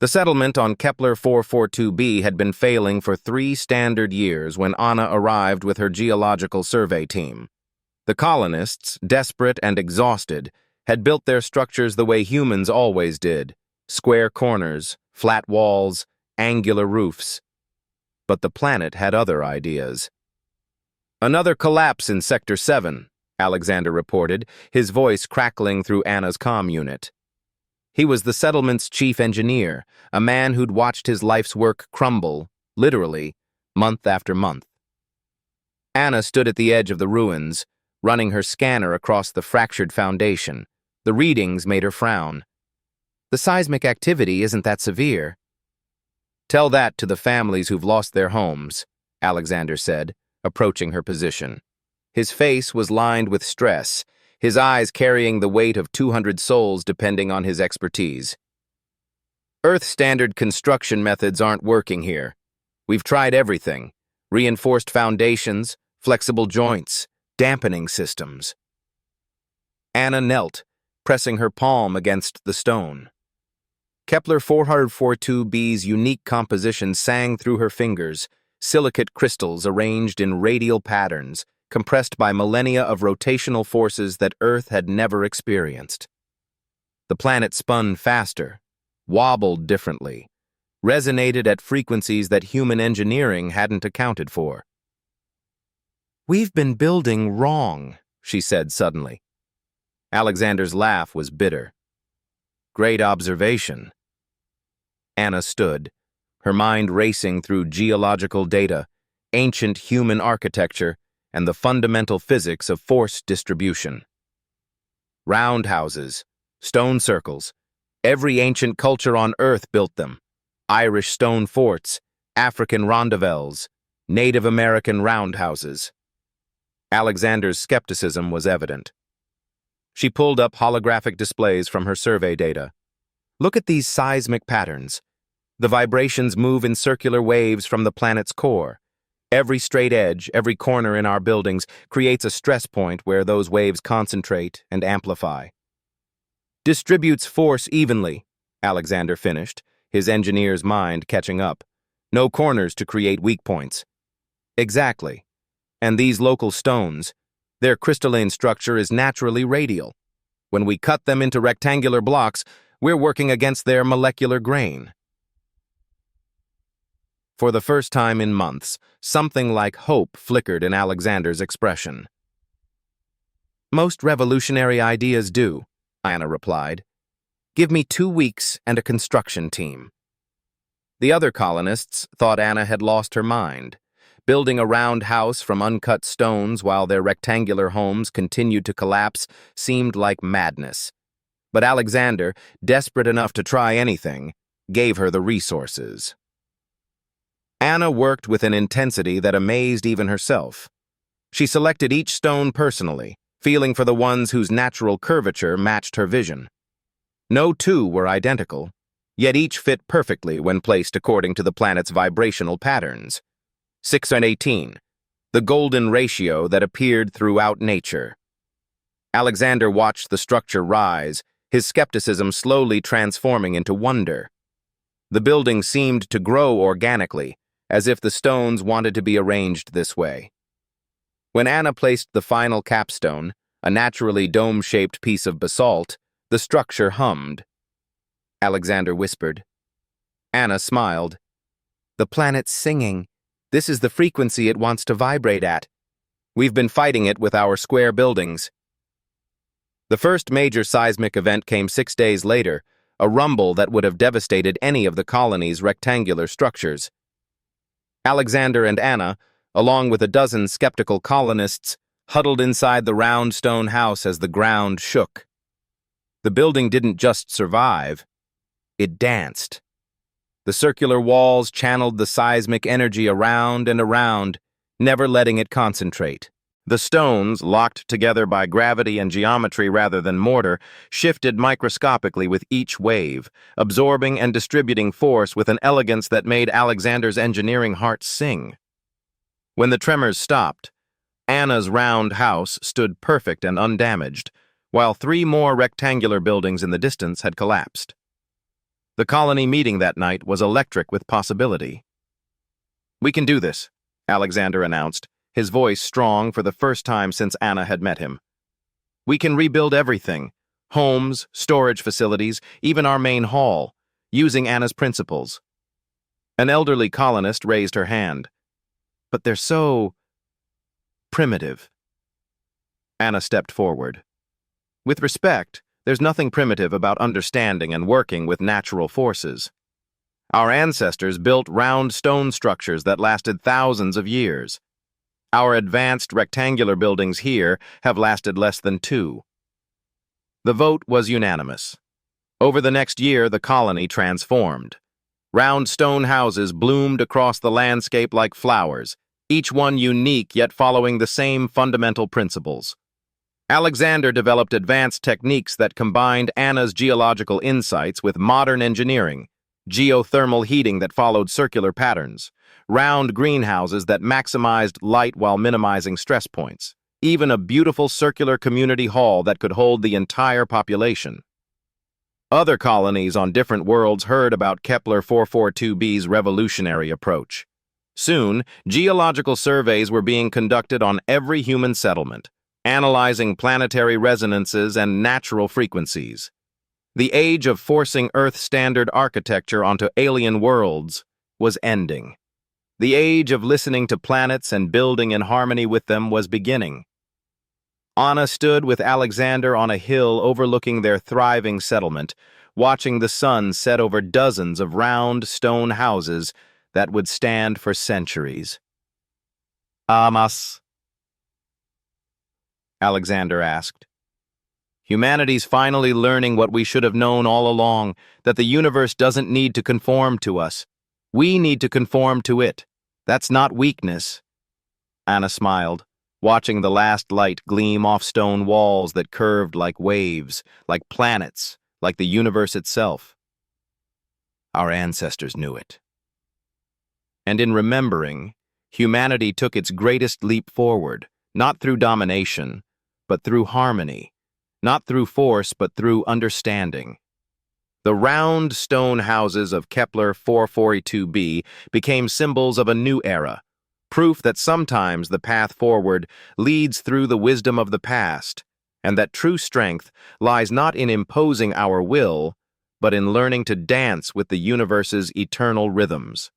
The settlement on Kepler 442b had been failing for 3 standard years when Anna arrived with her geological survey team. The colonists, desperate and exhausted, had built their structures the way humans always did: square corners, flat walls, angular roofs. But the planet had other ideas. "Another collapse in Sector 7, Alexander reported, his voice crackling through Anna's comm unit. He was the settlement's chief engineer, a man who'd watched his life's work crumble, literally, month after month. Anna stood at the edge of the ruins, running her scanner across the fractured foundation. The readings made her frown. "The seismic activity isn't that severe." "Tell that to the families who've lost their homes," Alexander said, approaching her position. His face was lined with stress, his eyes carrying the weight of 200 souls depending on his expertise. "Earth-standard construction methods aren't working here. We've tried everything: reinforced foundations, flexible joints, dampening systems." Anna knelt, pressing her palm against the stone. Kepler 442b's unique composition sang through her fingers, silicate crystals arranged in radial patterns, compressed by millennia of rotational forces that Earth had never experienced. The planet spun faster, wobbled differently, resonated at frequencies that human engineering hadn't accounted for. "We've been building wrong," she said suddenly. Alexander's laugh was bitter. "Great observation." Anna stood, her mind racing through geological data, ancient human architecture, and the fundamental physics of force distribution. Roundhouses, stone circles, every ancient culture on Earth built them: Irish stone forts, African rondavelles, Native American roundhouses. Alexander's skepticism was evident. She pulled up holographic displays from her survey data. "Look at these seismic patterns. The vibrations move in circular waves from the planet's core. Every straight edge, every corner in our buildings creates a stress point where those waves concentrate and amplify." "Distributes force evenly," Alexander finished, his engineer's mind catching up. "No corners to create weak points." "Exactly. And these local stones, their crystalline structure is naturally radial. When we cut them into rectangular blocks, we're working against their molecular grain." For the first time in months, something like hope flickered in Alexander's expression. "Most revolutionary ideas do," Anna replied. "Give me 2 weeks and a construction team." The other colonists thought Anna had lost her mind. Building a round house from uncut stones while their rectangular homes continued to collapse seemed like madness. But Alexander, desperate enough to try anything, gave her the resources. Anna worked with an intensity that amazed even herself. She selected each stone personally, feeling for the ones whose natural curvature matched her vision. No two were identical, yet each fit perfectly when placed according to the planet's vibrational patterns. 6 and 18, the golden ratio that appeared throughout nature. Alexander watched the structure rise, his skepticism slowly transforming into wonder. The building seemed to grow organically, as if the stones wanted to be arranged this way. When Anna placed the final capstone, a naturally dome-shaped piece of basalt, the structure hummed. Alexander whispered. Anna smiled. "The planet's singing. This is the frequency it wants to vibrate at. We've been fighting it with our square buildings." The first major seismic event came 6 days later, a rumble that would have devastated any of the colony's rectangular structures. Alexander and Anna, along with a dozen skeptical colonists, huddled inside the round stone house as the ground shook. The building didn't just survive, it danced. The circular walls channeled the seismic energy around and around, never letting it concentrate. The stones, locked together by gravity and geometry rather than mortar, shifted microscopically with each wave, absorbing and distributing force with an elegance that made Alexander's engineering heart sing. When the tremors stopped, Anna's round house stood perfect and undamaged, while 3 more rectangular buildings in the distance had collapsed. The colony meeting that night was electric with possibility. "We can do this," Alexander announced, his voice strong for the first time since Anna had met him. "We can rebuild everything, homes, storage facilities, even our main hall, using Anna's principles." An elderly colonist raised her hand. "But they're so primitive." Anna stepped forward. "With respect, there's nothing primitive about understanding and working with natural forces. Our ancestors built round stone structures that lasted thousands of years. Our advanced rectangular buildings here have lasted less than 2. The vote was unanimous. Over the next year, the colony transformed. Round stone houses bloomed across the landscape like flowers, each one unique yet following the same fundamental principles. Alexander developed advanced techniques that combined Anna's geological insights with modern engineering, geothermal heating that followed circular patterns, round greenhouses that maximized light while minimizing stress points, even a beautiful circular community hall that could hold the entire population. Other colonies on different worlds heard about Kepler 442b's revolutionary approach. Soon, geological surveys were being conducted on every human settlement, analyzing planetary resonances and natural frequencies. The age of forcing Earth-standard architecture onto alien worlds was ending. The age of listening to planets and building in harmony with them was beginning. Anna stood with Alexander on a hill overlooking their thriving settlement, watching the sun set over dozens of round stone houses that would stand for centuries. "Amas?" Alexander asked. "Humanity's finally learning what we should have known all along, that the universe doesn't need to conform to us. We need to conform to it. That's not weakness." Anna smiled, watching the last light gleam off stone walls that curved like waves, like planets, like the universe itself. "Our ancestors knew it." And in remembering, humanity took its greatest leap forward, not through domination, but through harmony, not through force, but through understanding. The round stone houses of Kepler 442b became symbols of a new era, proof that sometimes the path forward leads through the wisdom of the past, and that true strength lies not in imposing our will, but in learning to dance with the universe's eternal rhythms.